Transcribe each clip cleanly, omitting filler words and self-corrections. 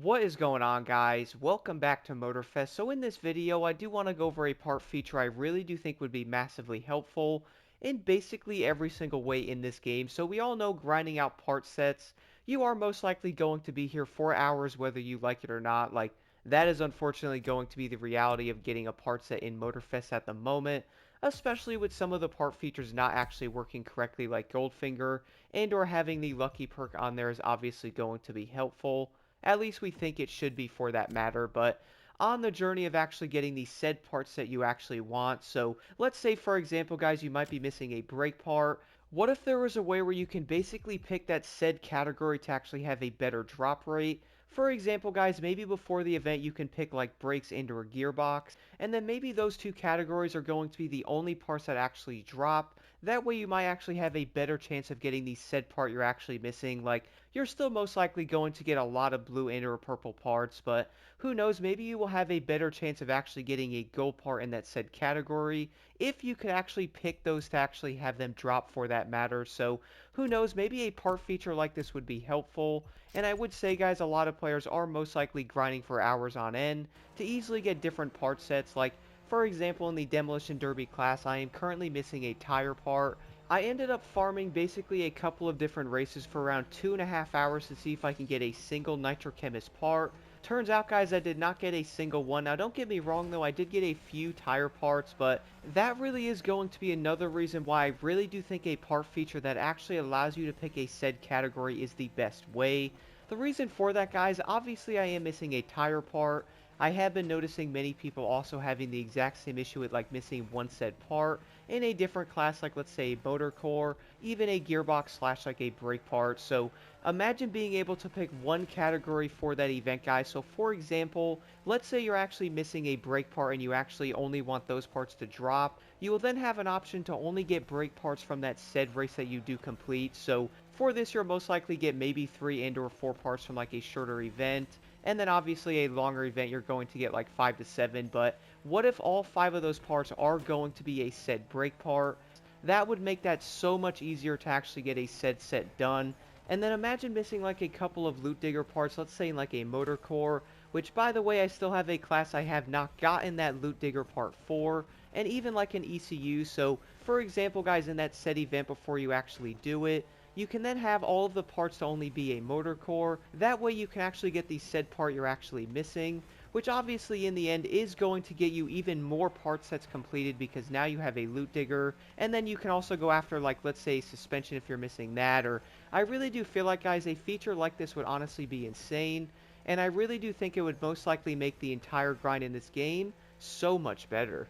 What is going on, guys? Welcome back to Motorfest. So in this video, I do want to go over a part feature I really do think would be massively helpful in basically every single way in this game. So we all know grinding out part sets, you are most likely going to be here for hours whether you like it or not. Like, that is unfortunately going to be the reality of getting a part set in Motorfest at the moment, especially with some of the part features not actually working correctly like Goldfinger, and or having the lucky perk on there is obviously going to be helpful. At least we think it should be for that matter, but on the journey of actually getting the said parts that you actually want. So let's say, for example, guys, you might be missing a brake part. What if there was a way where you can basically pick that said category to actually have a better drop rate? For example, guys, maybe before the event you can pick like brakes and or gearbox, and then maybe those two categories are going to be the only parts that actually drop. That way you might actually have a better chance of getting the said part you're actually missing. Like, you're still most likely going to get a lot of blue and or purple parts, but who knows, maybe you will have a better chance of actually getting a gold part in that said category if you could actually pick those to actually have them drop for that matter. So who knows, maybe a part feature like this would be helpful. And I would say, guys, a lot of players are most likely grinding for hours on end to easily get different part sets. Like, for example, in the Demolition Derby class, I am currently missing a tire part. I ended up farming basically a couple of different races for around 2.5 hours to see if I can get a single Nitrochemist part. Turns out, guys, I did not get a single one. Now, don't get me wrong, though, I did get a few tire parts, but that really is going to be another reason why I really do think a part feature that actually allows you to pick a said category is the best way. The reason for that, guys, obviously I am missing a tire part. I have been noticing many people also having the exact same issue with like missing one said part in a different class, like let's say motor core, even a gearbox slash like a brake part. So imagine being able to pick one category for that event, guys. So for example, let's say you're actually missing a brake part and you actually only want those parts to drop. You will then have an option to only get brake parts from that said race that you do complete. So for this, you'll most likely get maybe 3 and or 4 parts from like a shorter event. And then obviously a longer event, you're going to get like 5 to 7. But what if all 5 of those parts are going to be a said brake part? That would make that so much easier to actually get a said set done. And then imagine missing like a couple of loot digger parts, let's say in like a motor core, which by the way, I still have a class I have not gotten that loot digger part for, and even like an ECU. So for example, guys, in that said event before you actually do it, you can then have all of the parts to only be a motor core. That way you can actually get the said part you're actually missing, which obviously in the end is going to get you even more part sets completed because now you have a loot digger, and then you can also go after like let's say suspension if you're missing that. Or I really do feel like, guys, a feature like this would honestly be insane, and I really do think it would most likely make the entire grind in this game so much better.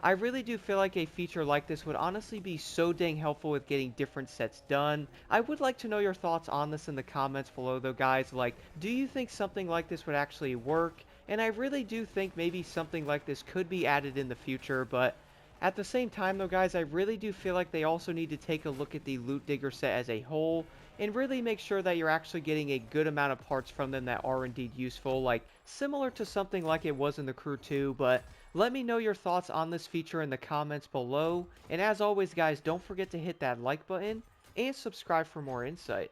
I really do feel like a feature like this would honestly be so dang helpful with getting different sets done. I would like to know your thoughts on this in the comments below though, guys. Like, do you think something like this would actually work? And I really do think maybe something like this could be added in the future, but at the same time though, guys, I really do feel like they also need to take a look at the loot digger set as a whole and really make sure that you're actually getting a good amount of parts from them that are indeed useful, like similar to something like it was in the Crew 2. But let me know your thoughts on this feature in the comments below, and as always, guys, don't forget to hit that like button and subscribe for more insight.